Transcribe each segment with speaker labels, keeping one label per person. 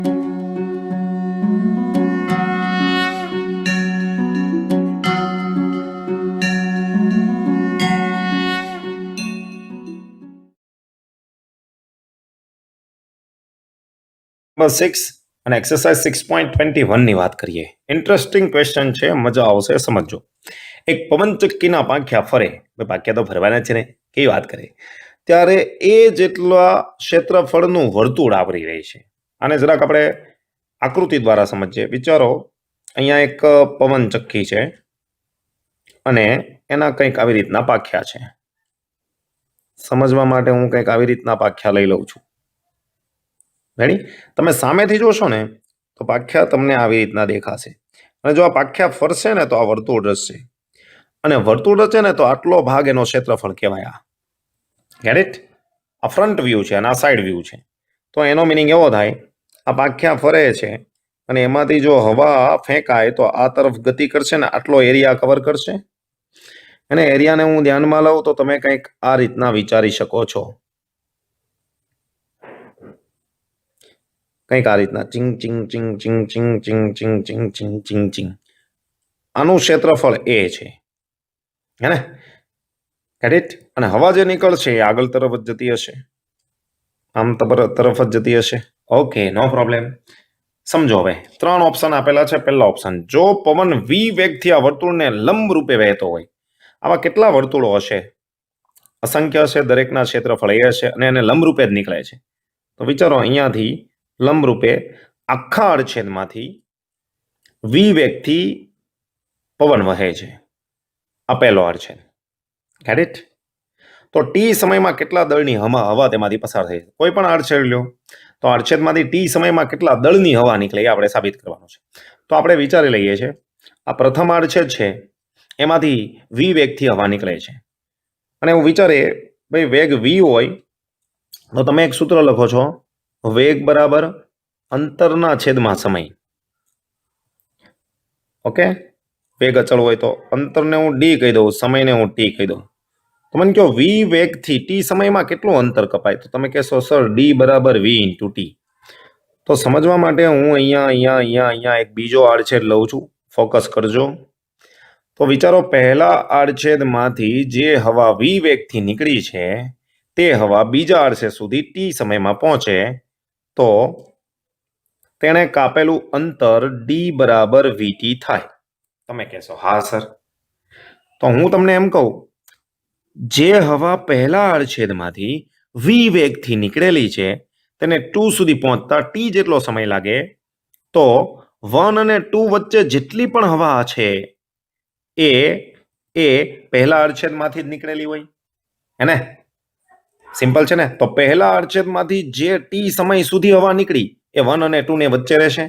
Speaker 1: Number 6 અને exercise 6.21 ની વાત કરીએ. ઇન્ટરેસ્ટિંગ ક્વેશ્ચન છે, મજા આવશે, સમજો. એક પવનચક્કીના પાંખ્યા ફરે, પાંખ્યા તો ફરવાના છે ને, કેવી વાત કરે, ત્યારે એ જેટલા ક્ષેત્રફળનું વર્તુળ આવરી રહે છે. આને જરાક આપણે આકૃતિ દ્વારા સમજીએ. વિચારો, અહીંયા એક પવનચક્કી છે અને એના કંઈક આવી રીતના પાંખ્યા છે. સમજવા માટે હું કંઈક આવી રીતના પાંખ્યા લઈ લઉં છું. રેડી? તમે સામેથી જોશો ને તો પાંખ્યા તમને આવી રીતના દેખાશે, અને જો આ પાંખ્યા ફરશે ને તો આ વર્તુળ રચશે, અને વર્તુળ રચે ને તો આટલો ભાગ એનો ક્ષેત્રફળ કહેવાય. Get it? આ ફ્રન્ટ વ્યૂ છે અને આ સાઈડ વ્યૂ છે. તો એનો મિનિંગ એવો થાય, આ પાંખ્યા ફરે છે અને એમાંથી જો હવા ફેંકાય તો આ તરફ ગતિ કરશે ને આટલો એરિયા કવર કરશે. અને એરિયાને હું ધ્યાનમાં લઉં તો તમે કંઈક આ રીતના વિચારી શકો છો, કંઈક આ રીતના ચિંગ ચિંગ ચિંગ ચિંગ ચિંગ ચિંગ ચિંગ ચિંગ ચિંગ ચિંગ ચિંગ. આનું ક્ષેત્રફળ એ છે, હે ને? Get it? અને હવા જે નીકળશે એ આગળ તરફ જ જતી હશે, આમ તરફ જ જતી હશે. ઓકે, નો પ્રોબ્લેમ. સમજો હવે, 3 ઓપ્શન આપેલા છે. પહેલા ઓપ્શન, જો પવન v વેગથી આ વર્તુળને લંબ રૂપે વહેતો હોય, આવા કેટલા વર્તુળો હશે? અસંખ્ય હશે, દરેકના ક્ષેત્રફળ એ હશે અને એને લંબ રૂપે જ નીકળે છે. તો વિચારો, અહીંયાથી લંબ રૂપે આખા અડછેદમાંથી v વેગથી પવન વહે છે. આ પહેલો અડછેદ. Get it? તો t સમયમાં કેટલા દળની હવા તેમાંથી પસાર થઈ? કોઈ પણ આડછેદ લ્યો તો આડછેદમાંથી t સમયમાં કેટલા દળની હવા નીકળે એ આપણે સાબિત કરવાનું છે. તો આપણે વિચારી લઈએ છીએ, આ પ્રથમ આડછેદ છે એમાંથી v વેગથી હવા નીકળે છે, અને હું વિચારીએ, ભાઈ વેગ v હોય તો તમે એક સૂત્ર લખો છો, વેગ બરાબર અંતરના છેદમાં સમય. ઓકે, વેગ અચળ હોય તો અંતરને હું d કહી દઉં, સમયને હું t કહી દઉં. તો મને કહો v વેગથી t સમયમાં કેટલું અંતર કપાય? તો તમે કહેશો સર d બરાબર v ઇન્ટુ t. તો સમજવા માટે હું અહીંયા એક બીજો આડછેદ લઉં છું, ફોકસ કરજો. તો વિચારો, પહેલા આડછેદમાંથી જે હવા v વેગથી નીકળી છે તે હવા બીજા આડછેદ સુધી t સમયમાં પહોંચે તો તેણે કાપેલું અંતર d બરાબર vt થાય. તમે કહેશો હા સર. તો હું તમને એમ કહું, જે હવા પહેલા આડછેદમાંથી v વેગથી નીકળેલી છે તેને 2 સુધી પહોંચતા t જેટલો સમય લાગે, તો 1 અને 2 વચ્ચે જેટલી પણ હવા છે એ પહેલા આડછેદમાંથી જ નીકળેલી હોય, હે ને? સિમ્પલ છે ને? તો પહેલા આડછેદમાંથી જે t સમય સુધી હવા નીકળી એ 1 અને 2 ને વચ્ચે રહેશે.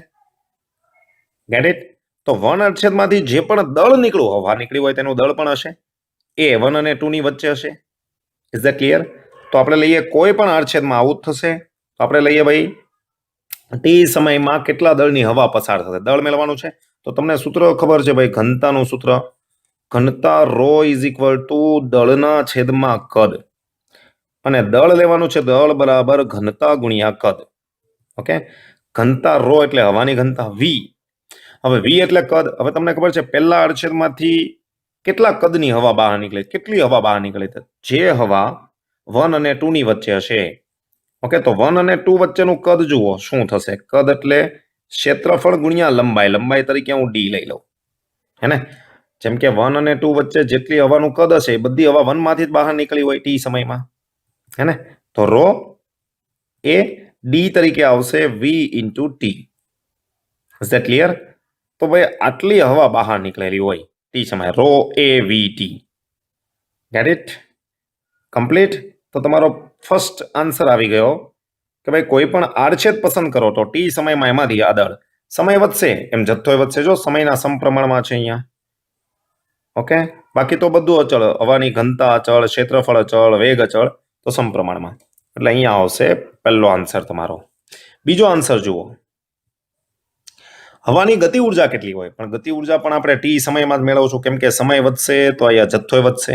Speaker 1: Gate it? તો 1 આડછેદમાંથી જે પણ દળ નીકળ્યું, હવા નીકળી હોય તેનું દળ પણ હશે, એ 1 અને 2 ની વચ્ચે હશે. Is that clear? તો આપણે લઈએ, કોઈ પણ આડછેદમાં આવું જ થશે. તો આપણે લઈએ ભાઈ, t સમયમાં કેટલા દળની હવા પસાર થશે, દળ મેળવવાનું છે. તો તમને સૂત્ર ખબર છે ભાઈ, ઘનતાનું સૂત્ર, ઘનતા રો ઇઝ ઇક્વલ ટુ દળના છેદમાં કદ, અને દળ લેવાનું છે, દળ બરાબર ઘનતા ગુણ્યા કદ. ઓકે, ઘનતા રો એટલે હવાની ઘનતા, v. હવે v એટલે કદ. હવે તમને ખબર છે પહેલા આડછેદમાંથી કેટલા કદની હવા બહાર નીકળે, કેટલી હવા બહાર નીકળે? જે હવા 1 અને 2 ની વચ્ચે હશે. ઓકે, તો 1 અને 2 વચ્ચેનું કદ જુઓ શું થશે. કદ એટલે ક્ષેત્રફળ ગુણ્યા લંબાઈ. લંબાઈ તરીકે હું d લઈ લઉં, હે ને? જેમ કે 1 અને 2 વચ્ચે જેટલી હવાનું કદ હશે એ બધી હવા 1 માંથી જ બહાર નીકળી હોય t સમયમાં, હે ને? તો રો એ d તરીકે આવશે v into t. Is that clear? તો ભાઈ આટલી હવા બહાર નીકળેલી હોય t સમયે, rho A v t. Get it? Complete? તો તમારો ફર્સ્ટ આન્સર આવી ગયો કે ભાઈ કોઈ પણ આડછેદ પસંદ કરો તો t સમયમાં એમાંથી આ દળ, સમય વધશે એમ જથ્થો વધશે. જો સમયના સમપ્રમાણમાં છે અહીંયા. ઓકે, બાકી તો બધું અચળ, હવાની ઘનતા અચળ, ક્ષેત્રફળ અચળ, વેગ અચળ, તો સમપ્રમાણમાં. એટલે અહીંયા આવશે પહેલો આન્સર તમારો. બીજો આન્સર જુઓ, હવાની ગતિ ઉર્જા કેટલી હોય? પણ ગતિ ઉર્જા પણ આપણે t સમયમાં જ મેળવશું, કેમ કે સમય વધશે તો અહીંયા જથ્થો વધશે,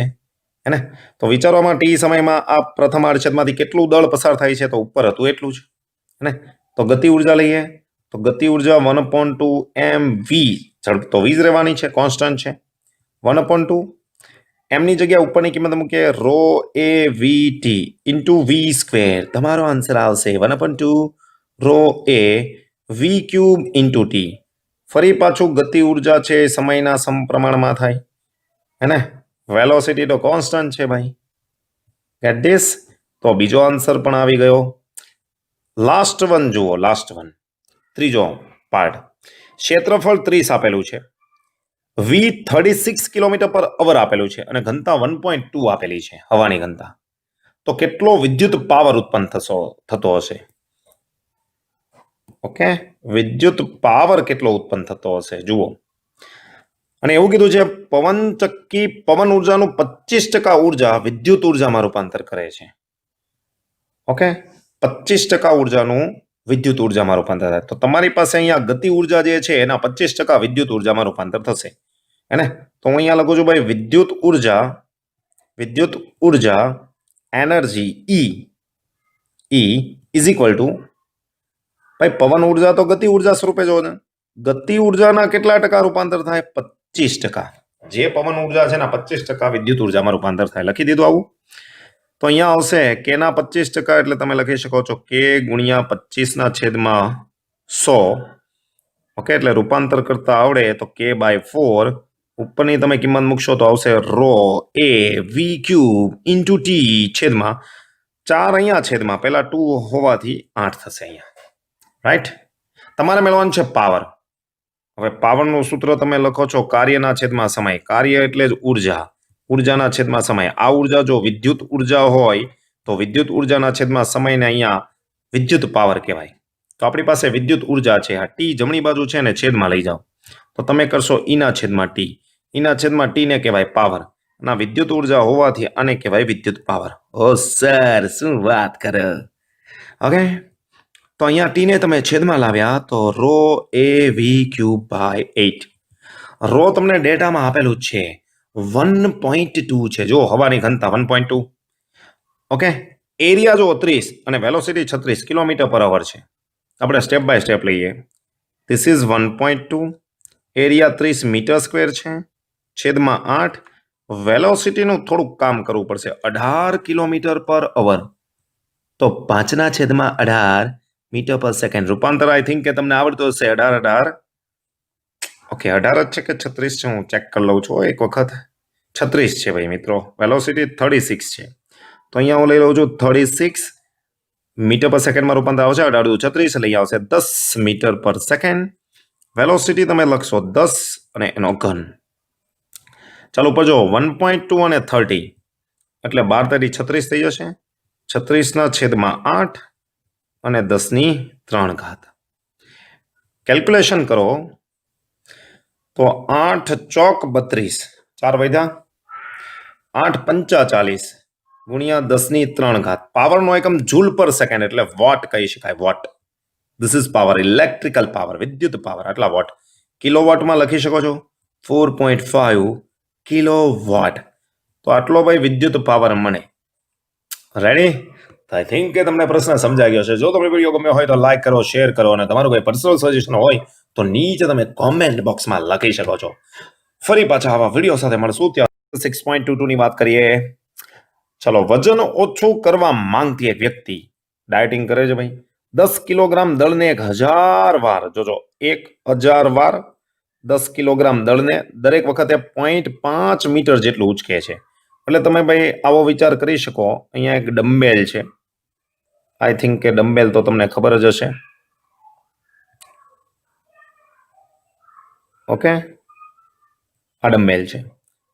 Speaker 1: હે ને? તો વિચારોમાં t સમયમાં આ પ્રથમ આડછેદમાંથી કેટલું દળ પસાર થાય છે? તો ઉપર હતું એટલું જ, હે ને? તો ગતિ ઉર્જા લઈએ તો ગતિ ઉર્જા 1/2 mv, ઝડપ તો v જ રહેવાની છે, કોન્સ્ટન્ટ છે. 1/2 એમની જગ્યા ઉપરની કિંમત મૂકીએ rho A V T into V square. તમારો આન્સર આવશે 1/2 rho A V cube into T. ફરી પાછું ગતિ ઉર્જા છે સમયના સમપ્રમાણમાં થાય, હે ને? વેલોસિટી તો કોન્સ્ટન્ટ છે ભાઈ. Gate this? તો બીજો આન્સર પણ આવી ગયો. લાસ્ટ વન જુઓ, લાસ્ટ વન, ત્રીજો પાર્ટ. ક્ષેત્રફળ 30 આપેલું છે, વી 36 કિલોમીટર પર અવર આપેલું છે અને ઘનતા 1.2 આપેલી છે, હવાની ઘનતા. તો કેટલો વિદ્યુત પાવર ઉત્પન્ન થતો હશે? ઓકે, વિદ્યુત પાવર કેટલો ઉત્પન્ન થતો હશે જુઓ. અને એવું કીધું છે પવનચક્કી પવન ઉર્જાનું 25% ઉર્જા વિદ્યુત ઉર્જામાં રૂપાંતર કરે છે. ઓકે, 25% ઉર્જાનું વિદ્યુત ઉર્જામાં રૂપાંતર થાય. તો તમારી પાસે અહીંયા ગતિ ઉર્જા જે છે એના 25% વિદ્યુત ઉર્જામાં રૂપાંતર થશે, હે ને? તો હું અહીંયા લખું છું ભાઈ વિદ્યુત ઉર્જા energy E is equal two, ભાઈ પવન ઉર્જા તો ગતિ ઉર્જા સ્વરૂપે જો ને, ગતિ ઉર્જાના કેટલા ટકા રૂપાંતર થાય? 25%. જે પવન ઉર્જા છે એના 25% વિદ્યુત ઉર્જામાં રૂપાંતર થાય. લખી દીધું આવું. તો અહીંયા આવશે કેના 25%, એટલે તમે લખી શકો છો કે ગુણ્યા 25/100. ઓકે, એટલે રૂપાંતર કરતા આવડે તો k/4. ઉપરની તમે કિંમત મૂકશો તો આવશે row A V cube into T છેદમાં 4, અહીંયા છેદમાં પહેલા 2 હોવાથી 8 થશે અહીંયા, રાઈટ? તમારે મેળવવાનું છે પાવર. હવે પાવરનું સૂત્ર તમે લખો છો કાર્યના છેદમાં સમય. કાર્ય એટલે જ ઉર્જા, ઉર્જાના છેદમાં સમય. આ ઉર્જા જો વિદ્યુત ઉર્જા હોય તો વિદ્યુત ઉર્જાના છેદમાં સમયને અહીંયા વિદ્યુત પાવર કહેવાય. તો આપણી પાસે વિદ્યુત ઉર્જા છે, આ ટી જમણી બાજુ છે ને છેદમાં લઈ જાઓ તો તમે કરશો ઈના છેદમાં ટી. ઈના છેદમાં ટી ને કહેવાય પાવર. અને વિદ્યુત ઉર્જા હોવાથી આને કહેવાય વિદ્યુત પાવર. ઓ સર, શું વાત કરે! ઓકે, તો અહીંયા ટી ને તમે છેદમાં લાવ્યા તો rho A V cube by 8. Rho તમને ડેટામાં આપેલું જ છે 1.2 છે. જો હવાની ઘનતા 1.2. ઓકે, એરિયા જો 30 અને વેલોસિટી 36 કિલોમીટર પર અવર છે. આપણે સ્ટેપ બાય સ્ટેપ લઈએ. This is 1.2, area 30 metre square છે, છેદમાં 8. વેલોસિટીનું થોડુંક કામ કરવું પડશે, 18 કિલોમીટર પર અવર. તો 5/18 મીટર પર સેકન્ડ. રૂપાંતર આઈ થિંક કે તમને આવડતું હશે. 18. ઓકે, 18 જ છે કે 36 છે? હું ચેક કરી લઉં છું એક વખત. 36 છે ભાઈ મિત્રો. વેલોસિટી 36 છે. તો અહીંયા હું લઈ લઉં છું 36 મીટર પર સેકન્ડમાં રૂપાંતર આવશે. 18 × 36 એટલે અહીંયા આવશે 10 મીટર પર સેકન્ડ. વેલોસિટી તમે લખશો 10 અને એનો ઘન. ચાલો ઉપર જો 1.2 અને 30 એટલે 12 × 36 થઈ જશે. 36/8 અને 10⁻³ કેલ્ક્યુલેશન કરો તો 8 ચોક 32, 4 વધ્યા, 8 પંચા 40 ગુણ્યા 10⁻³ પાવરનો એકમ જૂલ પર સેકન્ડ એટલે વોટ કહી શકાય. Watt. This is power, electrical power, વિદ્યુત પાવર. આટલા વોટ. કિલોવોટમાં લખી શકો છો 4.5 કિલોવોટ. તો આટલો ભાઈ વિદ્યુત પાવર મળે. રેડી? આઈ થિંક કે તમને પ્રશ્ન સમજાઈ ગયો છે. જો તમને વિડીયો ગમ્યો હોય તો લાઈક કરો, શેર કરો અને તમારું કોઈ પર્સનલ સજેશન હોય તો નીચે તમે કોમેન્ટ બોક્સમાં લખી શકો છો. ફરી પાછા આવા વિડીયો સાથે મળશું. ત્યાં 6.22 ની વાત કરીએ. ચલો, વજન ઓછું કરવા માંગતી એક વ્યક્તિ ડાયટિંગ કરે છે ભાઈ. 10 કિલોગ્રામ દળને 1000 વાર, જોજો 1000 વાર 10 કિલોગ્રામ દળને દરેક વખતે 0.5 મીટર જેટલું ઉચકે છે. એટલે તમે ભાઈ આવો વિચાર કરી શકો. અહીંયા એક ડમ્બેલ છે. આઈ થિંક કે ડમ્બેલ તો તમને ખબર જ હશે. ઓકે, આ ડમ્બેલ છે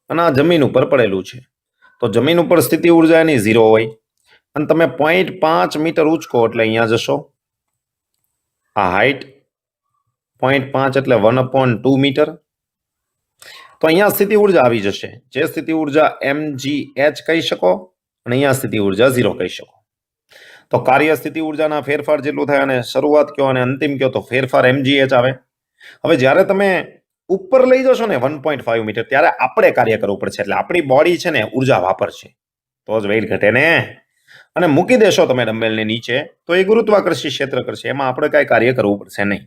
Speaker 1: અને આ જમીન ઉપર પડેલું છે. તો જમીન ઉપર સ્થિતિ ઉર્જા એની 0 હોય અને તમે 0.5 મીટર ઉચકો એટલે અહીંયા જશો. આ હાઈટ 0.5 એટલે 1/2 મીટર. તો અહીંયા સ્થિતિ ઉર્જા આવી જશે. જે સ્થિતિ ઉર્જા mgh કહી શકો અને અહીંયા સ્થિતિ ઉર્જા 0 કહી શકો. તો કાર્ય સ્થિતિ ઉર્જાના ફેરફાર જેટલું થાય અને શરૂઆત કયો અને અંતિમ કયો તો ફેરફાર mgh આવે. હવે જ્યારે તમે ઉપર લઈ જશો ને 1.5 મીટર ત્યારે આપણે કાર્ય કરવું પડશે. એટલે આપણી બોડી છે ને ઉર્જા વાપરશે તો જ વેઇટ ઘટે ને. અને મૂકી દેશો તમે ડમ્બેલને નીચે તો એ ગુરુત્વાકર્ષી ક્ષેત્ર કરશે. એમાં આપણે કાંઈ કાર્ય કરવું પડશે નહીં.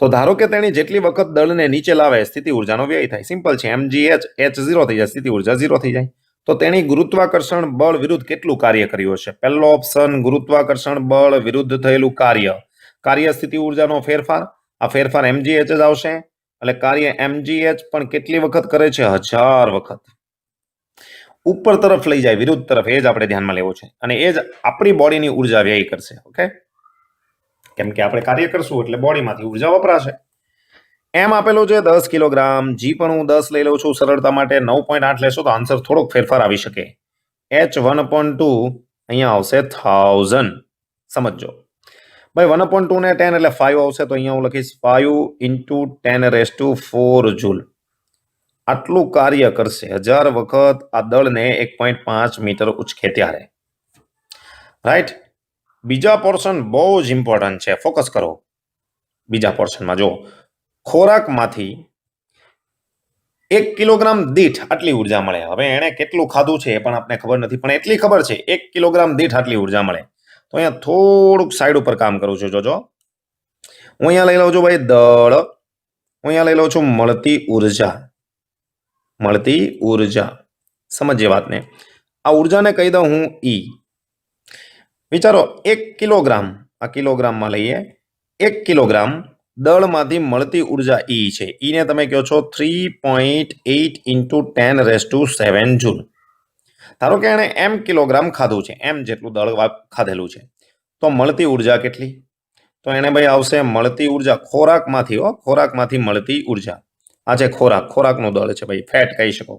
Speaker 1: તો ધારો કે તેની જેટલી વખત દળને નીચે લાવે સ્થિતિ ઉર્જાનો વ્યય થાય. સિમ્પલ છે. mgh h0 થઈ જાય, સ્થિતિ ઉર્જા 0 થઈ જાય. તો તેની ગુરુત્વાકર્ષણ બળ વિરુદ્ધ કેટલું કાર્ય કર્યું હશે? પહેલો ઓપ્શન ગુરુત્વાકર્ષણ બળ વિરુદ્ધ થયેલું કાર્ય. કાર્ય સ્થિતિ ઉર્જાનો ફેરફાર. આ ફેરફાર mgh જ આવશે. એટલે કાર્ય mgh પણ કેટલી વખત કરે છે? 1000 વખત. ઉપર તરફ લઈ જાય, વિરુદ્ધ તરફ, એ જ આપણે ધ્યાનમાં લેવું છે. અને એ જ આપણી બોડીની ઉર્જા વ્યય કરશે. ઓકે, કેમ કે આપણે કાર્ય કરશું એટલે બોડીમાંથી ઉર્જા વપરાશે. એમ આપેલું છે 10 કિલોગ્રામ. જી પણ હું 10 લઈ લઉં છું સરળતા માટે. 9.8 લેશો તો આન્સર થોડોક ફેરફાર આવી શકે. h1/2 અહીંયા આવશે 1000. સમજો ભાઈ, 1/2 ને 10 એટલે 5 આવશે. તો અહીંયા હું લખીશ 5 × 10⁴ જૂલ. આટલું કાર્ય કરશે 1000 વખત આ દળને 1.5 મીટર ઉચકે ત્યારે. રાઈટ. બીજા પોર્શન બહુ જ ઇમ્પોર્ટન્ટ છે, ફોકસ કરો. બીજા પોર્શનમાં જો, ખોરાકમાંથી 1 કિલોગ્રામ દીઠ આટલી ઉર્જા મળે. હવે એણે કેટલું ખાધું છે એ પણ આપણે ખબર નથી, પણ એટલી ખબર છે 1 કિલોગ્રામ દીઠ આટલી ઉર્જા મળે. તો અહીંયા થોડુંક સાઈડ ઉપર કામ કરું છું. જોજો, હું અહીંયા લઈ લઉં છું ભાઈ દળ. હું અહીંયા લઈ લઉં છું મળતી ઉર્જા. મળતી ઉર્જા, સમજીએ વાતને. આ ઉર્જાને કહી દઉં હું ઈ. વિચારો, 1 કિલોગ્રામ, આ કિલોગ્રામમાં લઈએ, 1 કિલોગ્રામ દળમાંથી મળતી ઉર્જા ઈ છે. ઈને તમે કહો છો 3.8 × 10⁷ જૂલ. ધારો કે એણે m કિલોગ્રામ ખાધું છે, m જેટલું દળ ખાધેલું છે, તો મળતી ઉર્જા કેટલી? તો એને ભાઈ આવશે મળતી ઉર્જા ખોરાકમાંથી, ખોરાકમાંથી મળતી ઉર્જા. આ છે ખોરાક, ખોરાકનું દળ છે ભાઈ, ફેટ કહી શકો.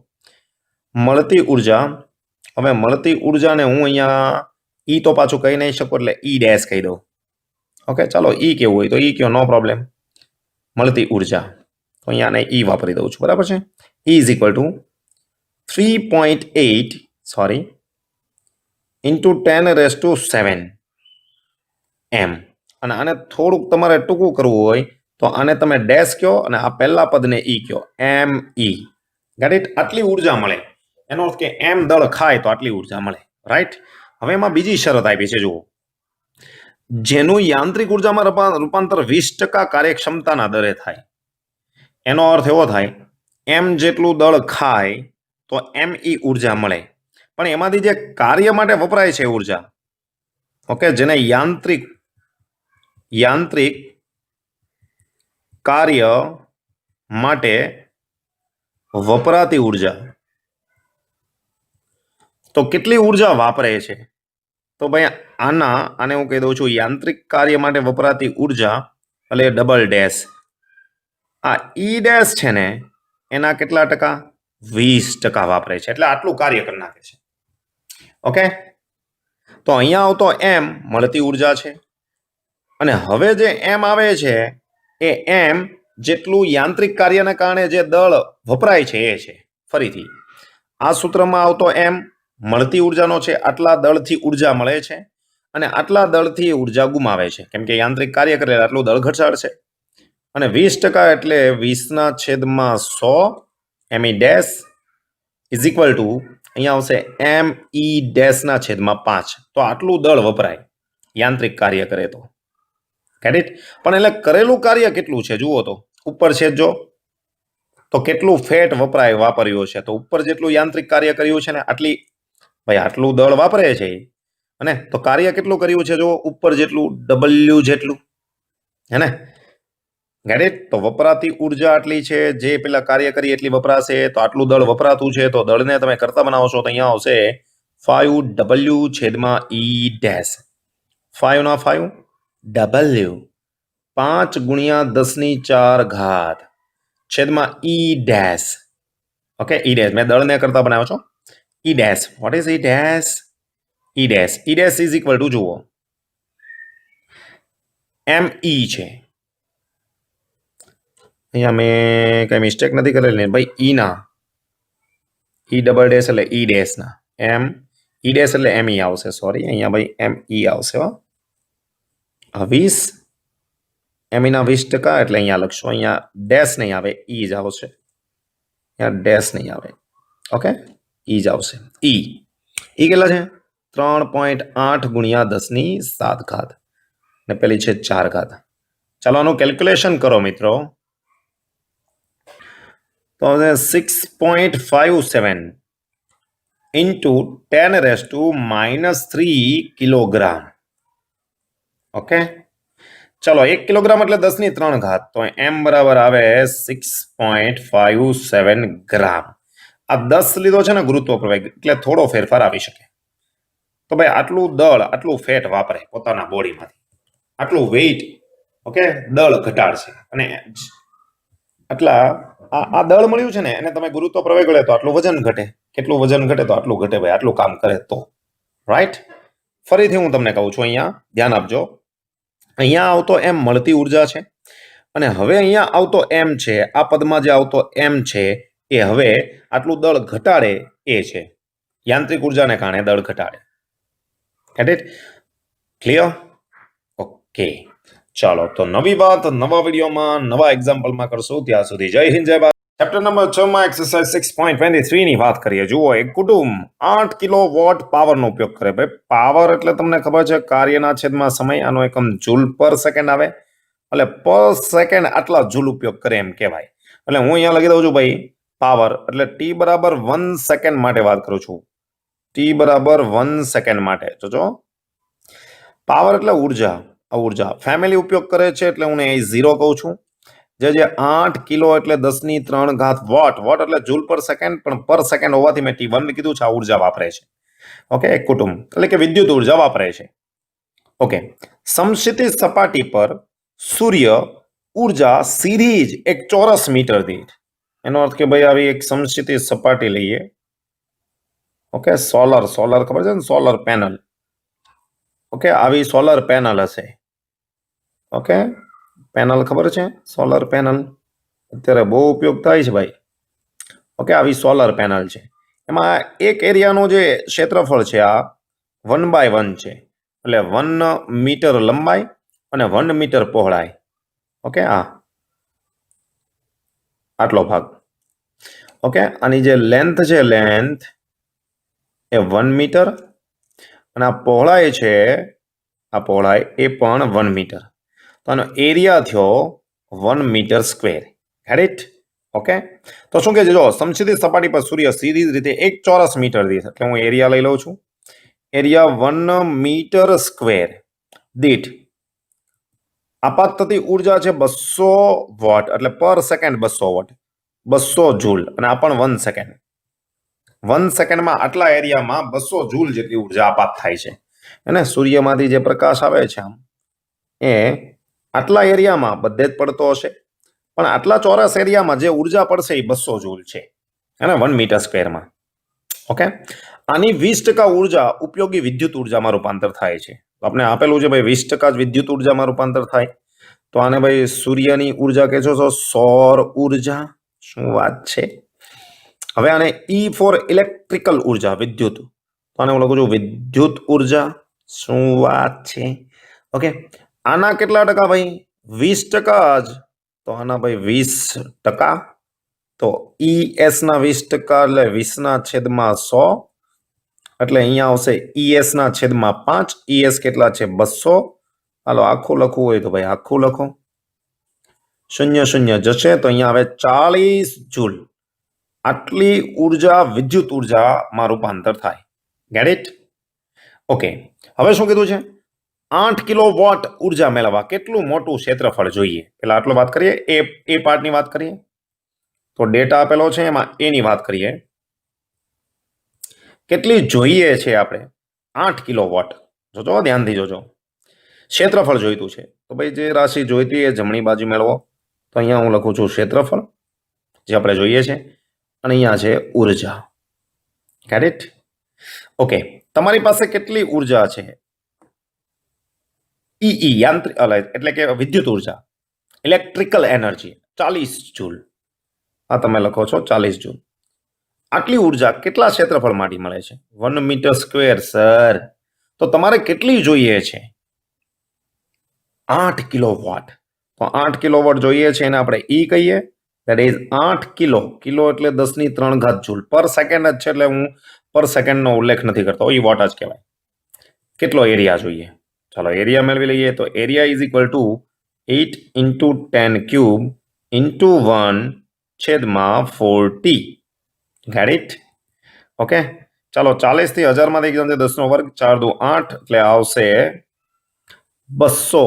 Speaker 1: મળતી ઉર્જા. હવે મળતી ઉર્જાને હું અહીંયા ઈ તો પાછું કહી નહીં શકું, એટલે ઈ ડેશ કહી દઉં. ઓકે, ચાલો ઈ કેવું હોય તો ઈ કયો, નો પ્રોબ્લેમ. મળતી ઉર્જા, તો અહીંયા ઈ વાપરી દઉં છું, બરાબર છે. ઈ ઇઝ ઇક્વલ ટુ 3.8 × 10⁷ m. અને આને થોડુંક તમારે ટૂંકું કરવું હોય તો આને તમે ડેશ કહો અને આ પહેલા પદને ઈ કહો, me. Get it? આટલી ઉર્જા મળે. એનો અર્થ કે m દળ ખાય તો આટલી ઉર્જા મળે. રાઈટ. હવે એમાં બીજી શરત આપી છે, જુઓ. જેનું યાંત્રિક ઉર્જામાં રૂપાંતર 20% કાર્યક્ષમતાના દરે થાય. એનો અર્થ એવો થાય, m જેટલું દળ ખાય તો me ઉર્જા મળે. પણ એમાંથી જે કાર્ય માટે વપરાય છે ઉર્જા, ઓકે, જેને યાંત્રિક કાર્ય માટે વપરાતી ઉર્જા, તો કેટલી ઉર્જા વાપરે છે? તો ભાઈ આને હું કહી દઉં છું યાંત્રિક કાર્ય માટે વપરાતી ઉર્જા, એટલે ડબલ ડેશ. આ ઈ ડેશ છે ને, એના કેટલા ટકા? 20% વાપરે છે, એટલે આટલું કાર્ય કરી નાખે છે. ઓકે, તો અહીંયા આવતો m મળતી ઉર્જા છે. અને હવે જે m આવે છે એ m જેટલું યાંત્રિક કાર્યને કારણે જે દળ વપરાય છે એ છે. ફરીથી આ સૂત્રમાં આવતો m મળતી ઉર્જાનો છે, આટલા દળથી ઉર્જા મળે છે અને આટલા દળથી ઉર્જા ગુમાવે છે, કેમ કે યાંત્રિક કાર્ય કરે આટલું દળ ઘટાડશે. અને 20% એટલે 20/100 me dash is equal two અહીંયા આવશે me ડેશના છેદમાં 5. તો આટલું દળ વપરાય યાંત્રિક કાર્ય કરે તો. Get it? પણ એટલે કરેલું કાર્ય કેટલું છે જુઓ તો ઉપર છે, જો તો કેટલું ફેટ વાપર્યું છે, તો ઉપર જેટલું યાંત્રિક કાર્ય કર્યું છે ને, આટલું દળ વાપરે છે. અને તો કાર્ય કેટલું કર્યું છે, જો ઉપર જેટલું, W જેટલું, હે ને? Gate it? તો વપરાતી ઉર્જા આટલી છે, જે પેલા કાર્ય કરી એટલી વપરાશે, તો આટલું દળ વપરાતું છે, તો દળને તમે કરતા બનાવશો તો અહીંયા આવશે 5W/E ડેશ. 5 ના 5 W, 5 × 10⁴ છેદમાં E dash. Okay, E dash મેં દળને કરતા બનાવ્યો છો. E dash, what is E dash? E dash is equal two, જુઓ, me છે. અહીંયા મેં કઈ મિસ્ટેક નથી કરેલી ભાઈ. ઈ ના ઈ ડબલ ડેશ એટલે ઈ ડેશ ના ઈ ડેશ એટલે me આવશે. સોરી, અહીંયા ભાઈ me આવશે. 20 me ના 20% એટલે અહીંયા લખશો. અહીંયા ડેશ નહીં આવે, ઈ જ આવશે. અહીંયા ડેશ નહીં આવે. ઓકે, ઈ જ આવશે. ઈ કેટલા છે? 3.8 × 10⁷ ને પેલી છે 4 ઘાત. ચાલો આનું કેલ્ક્યુલેશન કરો મિત્રો. તો 6.57 into 10⁻³ કિલોગ્રામ. ઓકે, ચલો 1 કિલોગ્રામ એટલે 10⁻³ તો m બરાબર આવે 6.57 ગ્રામ. આ 10 લીધો છે ને ગુરુત્વ પ્રવેગ, એટલે થોડો ફેરફાર આવી શકે. તો ભાઈ આટલું દળ, આટલું ફેટ વાપરે પોતાના બોડીમાંથી, આટલું વેઇટ, ઓકે, દળ ઘટાડશે. અને આટલા આ દળ મળ્યું છે ને એને તમે ગુરુત્વ પ્રવેગ લે તો આટલું વજન ઘટે. કેટલું વજન ઘટે? તો આટલું ઘટે ભાઈ, આટલું કામ કરે તો. રાઈટ? ફરીથી હું તમને કહું છું, અહીંયા ધ્યાન આપજો. અહીંયા આવતો એમ મળતી ઉર્જા છે, અને હવે અહીંયા આવતો એમ છે, આ પદમાં જે આવતો એમ છે એ હવે આટલું દળ ઘટાડે એ છે. યાંત્રિક ઉર્જાને કારણે દળ ઘટાડે. Get it? ક્લિયર? ઓકે, ચાલો તો નવી વાત નવા વિડીયોમાં નવા એક્ઝામ્પલમાં કરશું. ત્યાં સુધી જય હિન્દ, જય ભારત. ચેપ્ટર નંબર 6 માં એક્સરસાઇઝ 6.23 ની વાત કરીએ. જુઓ, એક કુટુંબ 8 કિલોવોટ પાવરનો ઉપયોગ કરે. ભાઈ પાવર એટલે તમને ખબર છે કાર્યના છેદમાં સમય, આનો એકમ જૂલ પર સેકન્ડ આવે, એટલે પર સેકન્ડ આટલા જૂલ ઉપયોગ કરે એમ કહેવાય. એટલે હું અહીંયા લખી દઉં છું ભાઈ પાવર એટલે t બરાબર 1 સેકન્ડ માટે વાત કરું છું. t બરાબર 1 સેકન્ડ માટે. જોજો, પાવર એટલે ઉર્જા. ઉર્જા ફેમિલી ઉપયોગ કરે છે એટલે હું અહીં 0 કહું છું. જે 8 કિલો એટલે 10⁻³ વોટ. વોટ એટલે જૂલ પર સેકન્ડ, પણ પર સેકન્ડ હોવાથી મેં T1 કીધું છે. આ ઉર્જા વાપરે છે. ઓકે, એક કુટુંબ એટલે કે વિદ્યુત ઉર્જા વાપરે છે. ઓકે, સમક્ષિતિજ સપાટી પર સૂર્ય ઉર્જા સીધી જ એક ચોરસ મીટર દીઠ, એનો અર્થ કે ભાઈ આવી એક સમક્ષિતિજ સપાટી લઈએ. ઓકે, સોલર ખબર છે ને, સોલર પેનલ. ઓકે, આવી સોલર પેનલ હશે. ઓકે, પેનલ ખબર છે? સોલર પેનલ અત્યારે બહુ ઉપયોગ થાય છે ભાઈ. ઓકે, આવી સોલર પેનલ છે. એમાં એક એરિયાનું જે ક્ષેત્રફળ છે આ 1/1 છે. એટલે 1 મીટર લંબાઈ અને 1 મીટર પહોળાઈ. ઓકે, આટલો ભાગ. ઓકે, આની જે લેન્થ છે, લેન્થ એ 1 મીટર, અને આ પહોળાઈ છે, આ પહોળાઈ એ પણ 1 મીટર. તો આનો એરિયા થયો 1 metre square. Had it? Okay, તો શું કે જો સમક્ષિતિજ સપાટી પર સૂર્ય સીધી રીતે એક ચોરસ મીટર દીઠ, એટલે હું એરિયા લઈ લઉં છું. એરિયા 1 મીટર સ્ક્વેર દીઠ આપાત થતી ઉર્જા છે 200 વોટ, એટલે પર સેકન્ડ 200 વોટ, 200 જૂલ. અને આ પણ 1 સેકન્ડ. 1 સેકન્ડમાં આટલા એરિયામાં 200 જૂલ જેટલી ઉર્જા આપાત થાય છે. અને સૂર્યમાંથી જે પ્રકાશ આવે છે આમ એ આટલા એરિયામાં બધે જ પડતો હશે, પણ આટલા ચોરસ એરિયામાં જે ઉર્જા પડશે એ 200 જૂલ છે, અને 1 મીટર સ્ક્વેરમાં. ઓકે, આની 20% ઉર્જા ઉપયોગી વિદ્યુત ઉર્જામાં રૂપાંતર થાય છે. આપણે આપેલું છે ભાઈ 20% જ વિદ્યુત ઉર્જામાં રૂપાંતર થાય. તો આને ભાઈ સૂર્યની ઉર્જા કહેશો છો સૌર ઉર્જા. શું વાત છે? હવે આને E ફોર ઇલેક્ટ્રિકલ ઉર્જા, વિદ્યુત. તો આને હું લખું છું વિદ્યુત ઉર્જા. શું વાત છે? ઓકે, આના કેટલા ટકા ભાઈ? 20% જ. તો આના ભાઈ 20%. તો ES ના 20% એટલે 20/100, એટલે અહીંયા આવશે ES ના છેદમાં 5. ES કેટલા છે? 200. હાલો આખું લખવું હોય તો ભાઈ આખું લખો. 0 જશે તો અહીંયા આવે 40 જૂલ. આટલી ઉર્જા વિદ્યુત ઉર્જામાં રૂપાંતર થાય. Get it? ઓકે, હવે શું કીધું છે? 8 કિલોવોટ ઉર્જા મેળવવા કેટલું મોટું ક્ષેત્રફળ જોઈએ? પેલા આટલો વાત કરીએ, એ પાર્ટની વાત કરીએ. તો ડેટા આપેલો છે એમાં એની વાત કરીએ. કેટલી જોઈએ છે આપણે? 8 કિલોવોટ. જોજો, ધ્યાનથી જોજો. ક્ષેત્રફળ જોઈતું છે તો ભાઈ જે રાશિ જોઈતી એ જમણી બાજુ મેળવો. તો અહીંયા હું લખું છું ક્ષેત્રફળ જે આપણે જોઈએ છે, અને અહીંયા છે ઉર્જા. Get it? ઓકે, તમારી પાસે કેટલી ઉર્જા છે? ઈ યાંત્રિક એટલે કે વિદ્યુત ઉર્જા, ઇલેક્ટ્રિકલ એનર્જી 40 જૂલ. આ તમે લખો છો 40 જૂલ. આટલી ઉર્જા કેટલા ક્ષેત્રફળ માટે મળે છે? 1 મીટર સ્ક્વેર સર. તો તમારે કેટલી જોઈએ છે? 8 કિલોવોટ. તો 8 કિલોવોટ જોઈએ છે એને આપણે E કહીએ. That is 8 kilo. કિલો એટલે 10⁻³ જૂલ. પર સેકન્ડ જ છે એટલે હું પર સેકન્ડનો ઉલ્લેખ નથી કરતો, એ વોટ જ કહેવાય. કેટલો એરિયા જોઈએ? ચાલો એરિયા મેળવી લઈએ. તો area is equal two 8 into 10 cube into 1/40. Get it? Okay, ચાલો 40 થી 1000 માંથી 10 નો વર્ગ 4 દુ 8 એટલે આવશે 200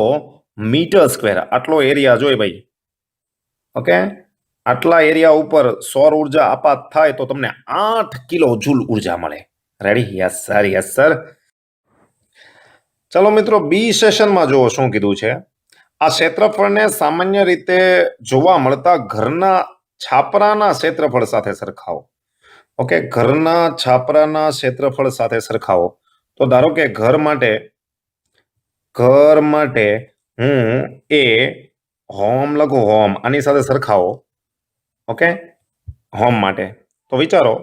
Speaker 1: મીટર સ્ક્વેર. આટલો એરિયા જોઈ ભાઈ. ઓકે, આટલા એરિયા ઉપર સૌર ઉર્જા આપાત થાય તો તમને 8 કિલો જૂલ ઉર્જા મળે. Ready? Yes sir, yes sir. ચલો મિત્રો, બી સેશનમાં જુઓ શું કીધું છે. આ ક્ષેત્રફળને સામાન્ય રીતે જોવા મળતા ઘરના છાપરાના ક્ષેત્રફળ સાથે સરખાવો. ઓકે, ઘરના છાપરાના ક્ષેત્રફળ સાથે સરખાવો. તો ધારો કે ઘર માટે હું એ હોમ લખું, હોમ આની સાથે સરખાવો. ઓકે, હોમ માટે તો વિચારો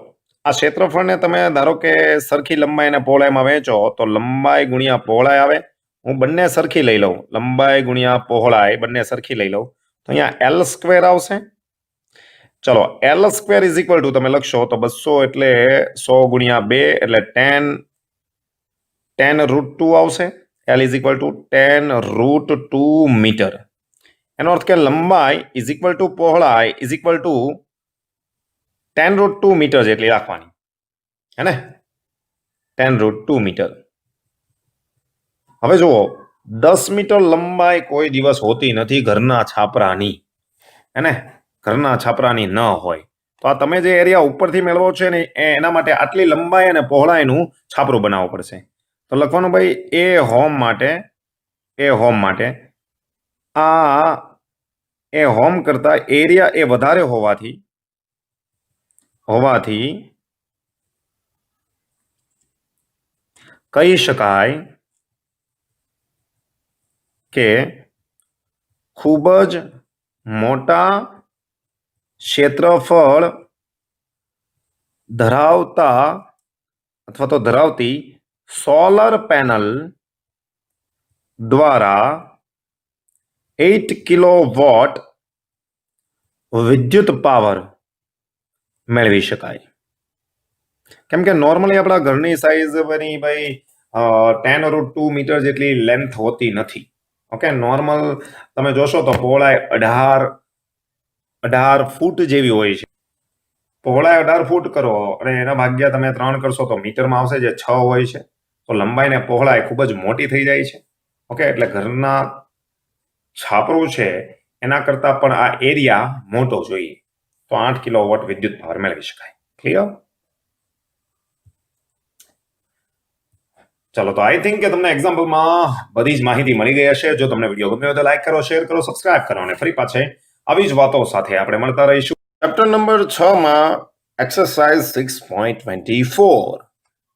Speaker 1: આ ક્ષેત્રફળને તમે ધારો કે સરખી લંબાઈ અને પહોળાઈમાં વહેંચો તો લંબાઈ ગુણ્યા પહોળાઈ આવે. હું બંને સરખી લઈ લઉં, લંબાઈ ગુણ્યા પહોળાઈ બંને સરખી લઈ લઉં તો અહીંયા એલ સ્ક્વેર આવશે. ચલો, L square is equal two તમે લખશો તો 200 એટલે 100 ગુણ્યા 2 એટલે 10√2 આવશે. L is equal to 10√2 metre. એનો અર્થ કે લંબાઈ ઇઝ ઇક્વલ ટુ પહોળાઈ ઇઝ ઇક્વલ ટુ 10√2 મીટર જેટલી રાખવાની, હે ને? 10√2 મીટર. હવે જુઓ, 10 મીટર લંબાઈ કોઈ દિવસ હોતી નથી ઘરના છાપરાની, હે ને? ઘરના છાપરાની ન હોય તો આ તમે જે એરિયા ઉપરથી મેળવો છે ને એના માટે આટલી લંબાઈ અને પહોળાઈનું છાપરું બનાવવું પડશે. તો લખવાનું ભાઈ એ હોમ માટે આ એ હોમ કરતા એરિયા એ વધારે હોવાથી કહી શકાય કે ખૂબ જ મોટા ક્ષેત્રફળ ધરાવતા અથવા તો ધરાવતી સોલર પેનલ દ્વારા 8 કિલોવોટ વિદ્યુત પાવર મેળવી શકાય. કેમ કે નોર્મલી આપણા ઘરની સાઈઝ બની ભાઈ 10√2 મીટર જેટલી લેન્થ હોતી નથી. ઓકે, નોર્મલ તમે જોશો તો પહોળાઈ 18 ફૂટ જેવી હોય છે. પહોળાઈ 18 ફૂટ કરો અને એના ભાગ્યા તમે 3 કરશો તો મીટરમાં આવશે જે 6 હોય છે. તો લંબાઈ ને પહોળાઈ ખૂબ જ મોટી થઈ જાય છે. ઓકે, એટલે ઘરના છાપરું છે એના કરતા પણ આ એરિયા મોટો જોઈએ તો 8 કિલોવોટ વિદ્યુત પાવર મેળવી શકાય. ક્લિયર? ચલો, તો આઈ થિંક કે તમને એક્ઝામ્પલમાં બધી જ માહિતી મળી ગઈ હશે. જો તમને વિડીયો ગમ્યો હોય તો લાઈક કરો, શેર કરો, સબસ્ક્રાઇબ કરો અને ફરી પાછે આવી જ વાતો સાથે આપણે મળતા રહીશું. ચેપ્ટર નંબર 6 માં એક્સરસાઇઝ 6.24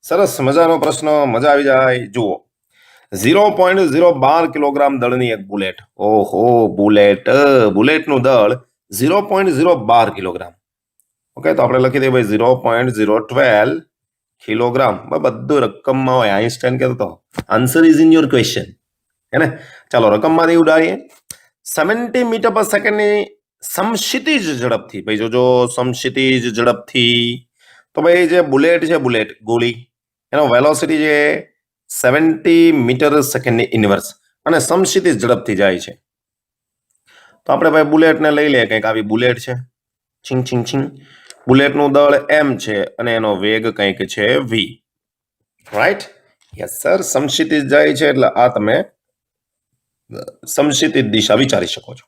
Speaker 1: સરસ મજાનો પ્રશ્ન, મજા આવી જાય. જુઓ, 0.012 કિલોગ્રામ દળની એક બુલેટ. ઓહો, બુલેટનું દળ 0.012 કિલોગ્રામ. ઓકે, તો આપણે લખી દઈએ ભાઈ 0.012 કિલોગ્રામ. બધું રકમમાં હોય. આઈન્સ્ટાઈન કહેતો answer is in your question, હે ને? ચાલો રકમમાંથી ઉડાડીએ. 70 મીટર પર સેકન્ડની સમક્ષિતિજ ઝડપથી, ભાઈ જોજો, સમક્ષિતિજ ઝડપથી તો ભાઈ જે બુલેટ છે, બુલેટ ગોળી, એનો વેલોસિટી છે 70 મીટર સેકન્ડની ઇનવર્સ અને સમક્ષિતિજ ઝડપથી જાય છે. તો આપણે ભાઈ બુલેટને લઈ લઈએ, કંઈક આવી બુલેટ છે, છીંગ છીંગ છીંગ. બુલેટનું દળ m છે અને એનો વેગ કંઈક છે v. રાઈટ? Yes sir. સમક્ષિતિજ જાય છે એટલે આ તમે સમક્ષિતિજ દિશા વિચારી શકો છો.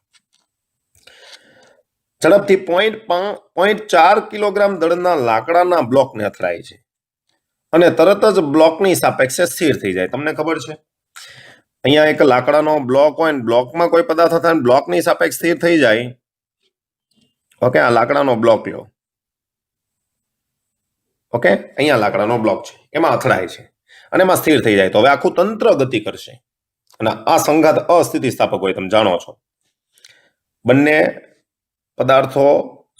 Speaker 1: ઝડપથી 0.4 કિલોગ્રામ દળના લાકડાના બ્લોકને અથડાય છે અને તરત જ બ્લોકની સાપેક્ષે સ્થિર થઈ જાય. તમને ખબર છે અહીંયા એક લાકડાનો બ્લોક હોય ને બ્લોકમાં કોઈ પદાર્થ થાય બ્લોકની સાપેક્ષ સ્થિર થઈ જાય. ઓકે, આ લાકડાનો બ્લોક લો. ઓકે, અહીંયા લાકડાનો બ્લોક છે, એમાં અથડાય છે અને એમાં સ્થિર થઈ જાય તો હવે આખું તંત્ર ગતિ કરશે અને આ સંઘાત અસ્થિતિસ્થાપક હોય. તમે જાણો છો બંને પદાર્થો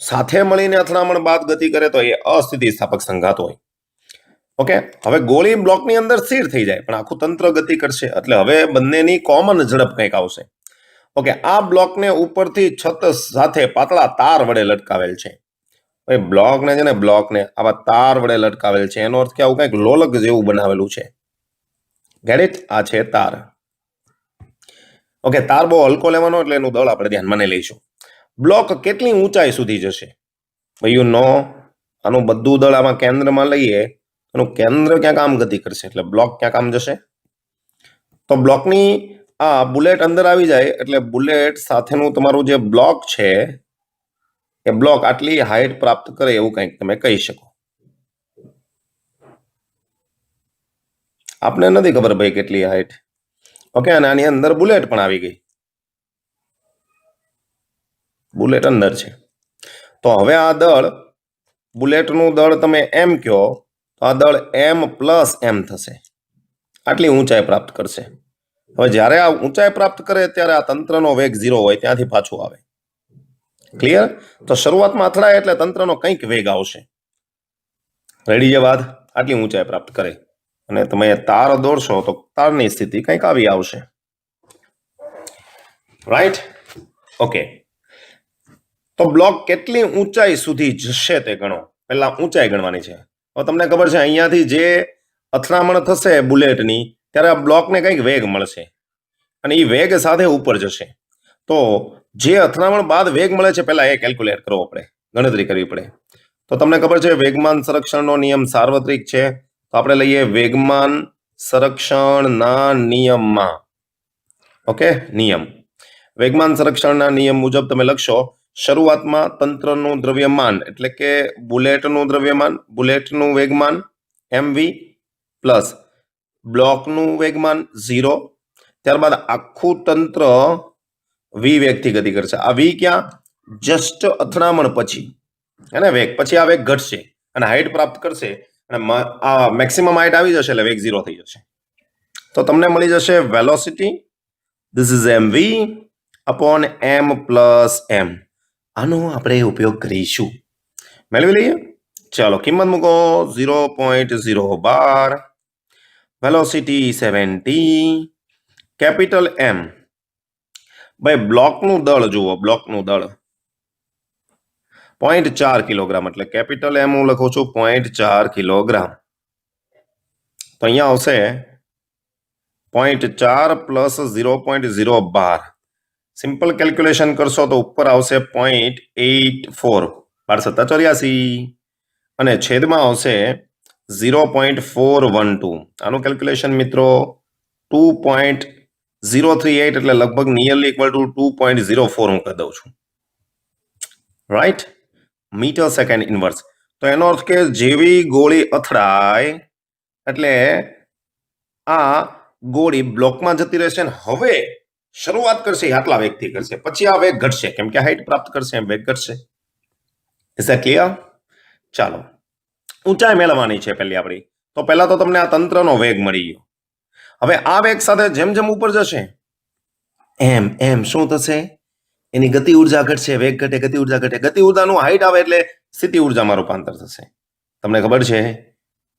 Speaker 1: સાથે મળીને અથડામણ બાદ ગતિ કરે તો એ અસ્થિતિસ્થાપક સંઘાત હોય. ઓકે, હવે ગોળી બ્લોકની અંદર સ્થિર થઈ જાય પણ આખું તંત્ર ગતિ કરશે એટલે હવે બંનેની કોમન ઝડપ કંઈક આવશે. ઓકે, આ બ્લોકને ઉપરથી છત સાથે પાતળા તાર વડે લટકાવેલ છે. ભાઈ બ્લોકને છે ને, બ્લોકને આવા તાર વડે લટકાવેલ છે. એનો અર્થ કે આવું કંઈક લોલક જેવું બનાવેલું છે. Get it? આ છે તાર. ઓકે, તાર બહુ હલકો લેવાનો એટલે એનું દળ આપણે ધ્યાનમાં નહીં લઈશું. બ્લોક કેટલી ઊંચાઈ સુધી જશે? યુ નો, આનું બધું દળ આમાં કેન્દ્રમાં લઈએ, એનું કેન્દ્ર ક્યાંક આમ ગતિ કરશે એટલે બ્લોક ક્યાંક આમ જશે. તો બ્લોકની આ બુલેટ અંદર આવી જાય એટલે બુલેટ સાથેનું તમારું જે બ્લોક છે એ બ્લોક આટલી હાઈટ પ્રાપ્ત કરે એવું કંઈક તમે કહી શકો. આપને નથી ખબર ભાઈ કેટલી હાઈટ. ઓકે, અને આની અંદર બુલેટ પણ આવી ગઈ, બુલેટ અંદર છે. તો હવે આ દળ, બુલેટનું દળ તમે એમ કહો તો આ દળ m પ્લસ m થશે, આટલી ઊંચાઈ પ્રાપ્ત કરશે. હવે જ્યારે આ ઊંચાઈ પ્રાપ્ત કરે ત્યારે આ તંત્રનો વેગ 0 હોય ત્યાંથી પાછું આવે. ક્લિયર? તો શરૂઆતમાં અથડાય એટલે તંત્રનો કંઈક વેગ આવશે. રેડી છે વાત? આટલી ઊંચાઈ પ્રાપ્ત કરે અને તમે તાર દોરશો તો તારની સ્થિતિ કંઈક આવી આવશે. રાઈટ? ઓકે, તો બ્લોક કેટલી ઊંચાઈ સુધી જશે તે ગણો. પહેલા ઊંચાઈ ગણવાની છે. હવે તમને ખબર છે અહીંયાથી જે અથડામણ થશે બુલેટની ત્યારે આ બ્લોકને કંઈક વેગ મળશે અને એ વેગ સાથે ઉપર જશે. તો જે અથડામણ બાદ વેગ મળે છે પહેલા એ કેલ્ક્યુલેટ કરવો પડે, ગણતરી કરવી પડે. તો તમને ખબર છે વેગમાન સંરક્ષણનો નિયમ સાર્વત્રિક છે. તો આપણે લઈએ વેગમાન સંરક્ષણના નિયમમાં. ઓકે, નિયમ વેગમાન સંરક્ષણના નિયમ મુજબ તમે લખશો શરૂઆતમાં તંત્રનું દ્રવ્યમાન એટલે કે બુલેટનું દ્રવ્યમાન, બુલેટનું વેગમાન mv પ્લસ બ્લોકનું વેગમાન 0. ત્યારબાદ આખું તંત્ર v વેગથી ગતિ કરશે. આ v ક્યાં? જસ્ટ અથડામણ પછી, અને વેગ પછી આ વેગ ઘટશે અને હાઈટ પ્રાપ્ત કરશે અને આ મેક્સિમમ હાઈટ આવી જશે એટલે વેગ 0 થઈ જશે. તો તમને મળી જશે velocity, this is mv upon m plus m. આનો આપણે ઉપયોગ કરીશું. મેળવી લઈએ. ચાલો કિંમત મૂકો 0.012, વેલોસિટી 70, કેપિટલ M. ભાઈ બ્લોકનું દળ જુઓ, બ્લોકનું દળ 0.4 કિલોગ્રામ એટલે કેપિટલ M હું લખું છું 0.4 કિલોગ્રામ. તો અહીંયા આવશે 0.4 પ્લસ 0.012. સિમ્પલ કેલ્ક્યુલેશન કરશો તો ઉપર આવશે 0.84, 12 અને છેદમાં આવશે 0.412. આનું કેલ્ક્યુલેશન મિત્રો 2.038 એટલે લગભગ નિયરલી ઇક્વલ ટુ 2.04 હું કહી દઉં છું. રાઈટ? Metre second inverse. તો એનો અર્થ કે જેવી ગોળી અથડાય એટલે આ ગોળી બ્લોકમાં જતી રહેશે ને હવે શરૂઆત કરશે આટલા વેગથી કરશે, પછી આ વેગ ઘટશે કેમ કે હાઈટ પ્રાપ્ત કરશે એમ વેગ ઘટશે. Is that clear? ચાલો ઊંચાઈ મેળવવાની છે પહેલી આપણી. તો પહેલા તો તમને આ તંત્રનો વેગ મળી ગયો. હવે આ વેગ સાથે જેમ જેમ ઉપર જશે એમ એમ શું થશે? એની ગતિ ઉર્જા ઘટશે, વેગ ઘટે, ગતિ ઉર્જા ઘટે. ગતિ ઉર્જાનું હાઈટ આવે એટલે સ્થિતિ ઉર્જામાં રૂપાંતર થશે. તમને ખબર છે?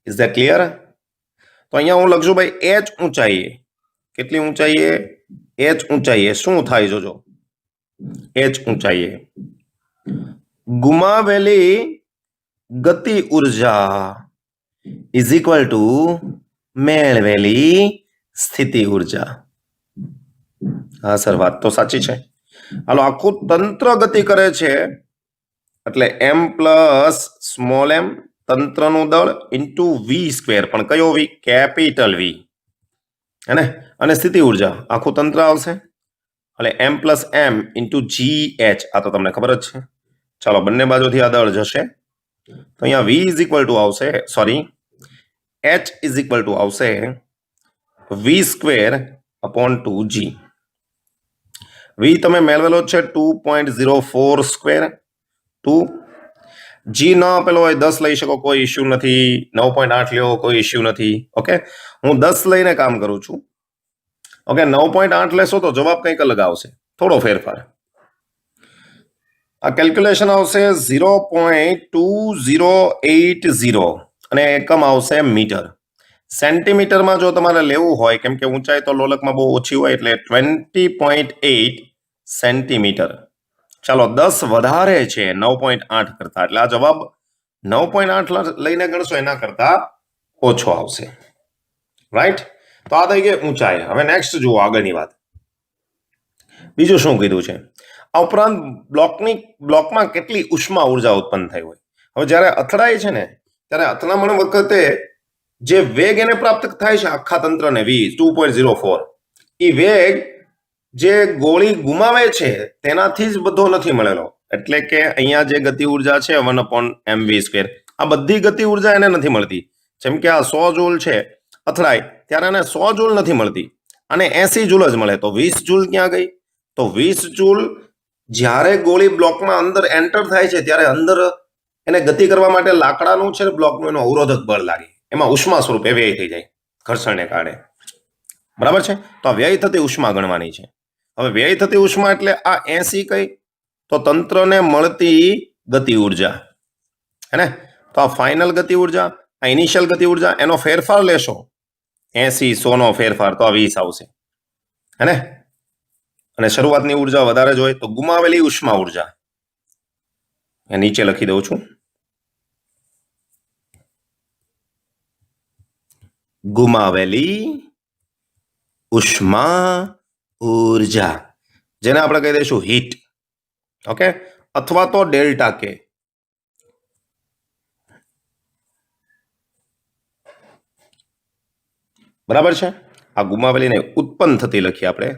Speaker 1: Is that clear? તો અહીંયા હું લખશું ભાઈ h ઊંચાઈએ. કેટલી ઊંચાઈએ? h ઊંચાઈએ શું થાય જોજો. h ઊંચાઈએ ગુમાવેલી ગતિ ઉર્જા ઇઝ ઇક્વલ ટુ મેળવેલી સ્થિતિ ઉર્જા. હા સર, વાત તો સાચી છે. હાલો, આખું તંત્ર ગતિ કરે છે એટલે m પ્લસ સ્મોલ m તંત્રનું દળ ઇન્ટુ વી સ્ક્વેર. પણ કયો વી? કેપિટલ વી. હે ને? અને સ્થિતિ ઉર્જા આખું તંત્ર આવશે એટલે m plus m into gh. આ તો તમને ખબર જ છે. ચાલો બંને બાજુથી આ દળ જશે તો અહીંયા v ઇઝ ઇક્વલ ટુ આવશે, sorry h is equal two આવશે વી સ્ક્વેર અપોન 2g. વી તમે મેળવેલો છે 2.04 સ્ક્વેર, 2. જી ન આપેલો હોય 10 લઈ શકો, કોઈ ઇશ્યુ નથી. 9.8 લ્યો, કોઈ ઇશ્યુ નથી. ઓકે, હું 10 લઈને કામ કરું છું. ઓકે, 9.8 લેશો તો જવાબ કંઈક અલગ આવશે, થોડો ફેરફાર. આ કેલ્ક્યુલેશન આવશે 0.2080 અને એકમ આવશે મીટર. સેન્ટીમીટરમાં જો તમારે લેવું હોય કેમ કે ઊંચાઈ તો લોલકમાં બહુ ઓછી હોય એટલે 20.8 સેન્ટીમીટર. ચાલો 10 વધારે છે 9.8 કરતા એટલે આ જવાબ 9.8 લઈને ગણશો એના કરતા ઓછો આવશે. રાઈટ? તો આ થઈ ગઈ ઊંચાઈ. હવે નેક્સ્ટ જુઓ આગળની વાત. બીજું શું કીધું છે? આ ઉપરાંત બ્લોકમાં કેટલી ઉષ્મા ઉર્જા ઉત્પન્ન થઈ હોય. હવે જ્યારે અથડાય છે ને ત્યારે અથડામણ વખતે જે વેગ એને પ્રાપ્ત થાય છે આખા તંત્રને v 2.04, એ વેગ જે ગોળી ગુમાવે છે તેનાથી જ બધો નથી મળેલો. એટલે કે અહીંયા જે ગતિ ઉર્જા છે 1/mv², આ બધી ગતિ ઉર્જા એને નથી મળતી. જેમ કે આ 100 જૂલ છે, અથડાય ત્યારે એને 100 જૂલ નથી મળતી, અને 80 જૂલ જ મળે. તો 20 જૂલ ક્યાં ગઈ? તો 20 જૂલ જ્યારે ગોળી બ્લોકમાં અંદર એન્ટર થાય છે ત્યારે અંદર એને ગતિ કરવા માટે લાકડાનું છે બ્લોકનું એનું અવરોધક બળ લાગે, એમાં ઉષ્મા સ્વરૂપે વ્યય થઈ જાય ઘર્ષણને કારણે. બરાબર છે? તો આ વ્યય થતી ઉષ્મા ગણવાની છે. હવે વ્યય થતી ઉષ્મા એટલે આ 80 કઈ? તો તંત્રને મળતી ગતિ ઉર્જા, હે ને? તો આ ફાઇનલ ગતિ ઉર્જા, આ ઇનિશિયલ ગતિ ઉર્જા, એનો ફેરફાર લેશો 80 100 નો ફેરફાર તો આ 20 આવશે, હે ને? અને શરૂઆતની ઉર્જા વધારે જ હોય તો ગુમાવેલી ઉષ્મા ઉર્જા એ નીચે લખી દઉં છું. ગુમાવેલી ઉષ્મા ઉર્જા, જેને આપણે કહી દઈશું હીટ. ઓકે, અથવા તો ડેલ્ટા કે. બરાબર છે? આ ગુમાવેલી ને ઉત્પન્ન થતી લખીએ આપણે,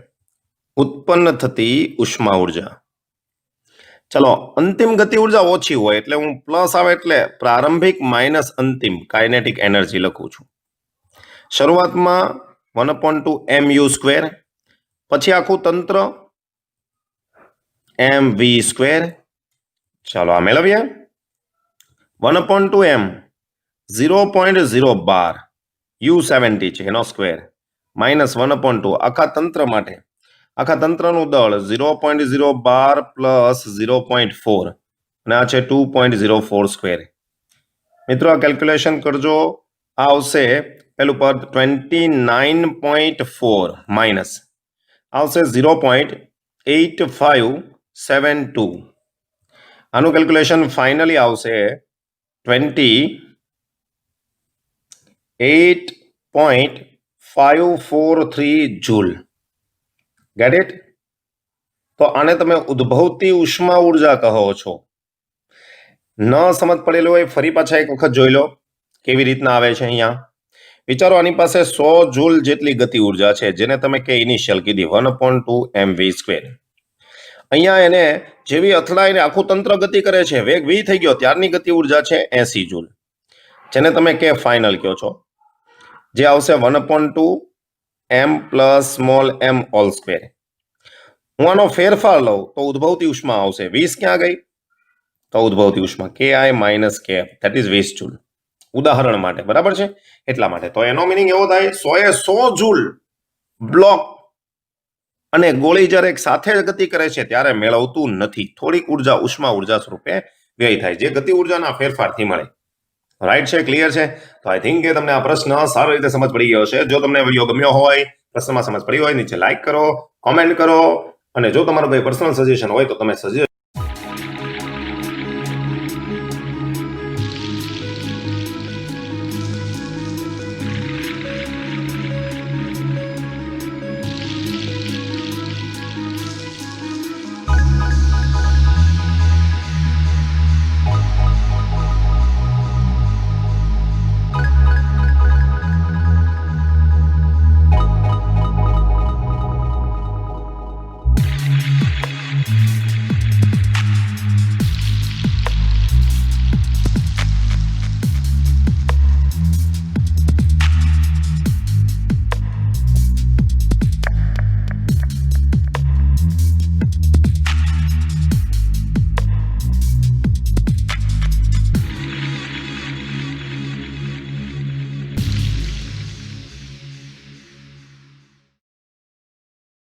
Speaker 1: ઉત્પન્ન થતી ઉષ્મા ઉર્જા. ચલો, અંતિમ ગતિ ઉર્જા ઓછી હોય એટલે હું પ્લસ આવે એટલે પ્રારંભિક માઇનસ અંતિમ કાઇનેટિક એનર્જી લખું છું. શરૂઆતમાં 1/2mu², પછી આખું તંત્ર mv². ચાલો આ મેળવીએ. 1/2m 0.012 u70 છે એનો સ્ક્વેર, માઇનસ 1/2 આખા તંત્ર માટે, આખા તંત્રનું દળ 0.012 પ્લસ 0.4, અને આ છે 2.04². મિત્રો આ કેલ્ક્યુલેશન કરજો. આ આવશે પેલું પર 29.4 માઇનસ આવશે 0.8572. આનું કેલ્ક્યુલેશન ફાઇનલી આવશે 28.543 જૂલ. Gate it? તો આને તમે ઉદ્ભવતી ઉષ્મા ઉર્જા કહો છો. ન સમજ પડેલું હોય ફરી પાછા એક વખત જોઈ લો કેવી રીતના આવે છે. અહીંયા વિચારો, આની પાસે 100 જૂલ જેટલી ગતિ ઉર્જા છે, જેને તમે કે ઇનિશિયલ કીધી 1/2mv². અહીંયા એને જેવી અથડાઈને આખું તંત્ર ગતિ કરે છે, વેગ v થઈ ગયો, ત્યારની ગતિ ઉર્જા છે 80 જૂલ, જેને તમે કે ફાઇનલ કહો છો, જે આવશે 1/2m plus small m whole square. હું આનો ફેરફાર લઉં તો ઉદ્ભવતી ઉષ્મા આવશે 20. ક્યાં ગઈ? તો ઉદ્ભવતી ઉષ્મા ki minus kf, that is 20 joule. ઉદાહરણ માટે, બરાબર છે? એટલા માટે. તો એનો મિનિંગ એવો થાય 100 જૂલ બ્લોક અને ગોળી જ્યારે એક સાથે ગતિ કરે છે ત્યારે મેળવતું નથી, થોડીક ઉર્જા ઉષ્મા ઉર્જા સ્વરૂપે વ્યય થાય, જે ગતિ ઉર્જાના ફેરફારથી મળે. રાઈટ છે? ક્લિયર છે? તો આઈ થિંક કે તમને આ પ્રશ્ન સારી રીતે સમજ પડી ગયો છે. જો તમને વિડીયો ગમ્યો હોય, પ્રશ્નમાં સમજ પડી હોય, નીચે લાઈક કરો, કોમેન્ટ કરો, અને જો તમારું કોઈ પર્સનલ સજેશન હોય તો તમે સજેસ્ટ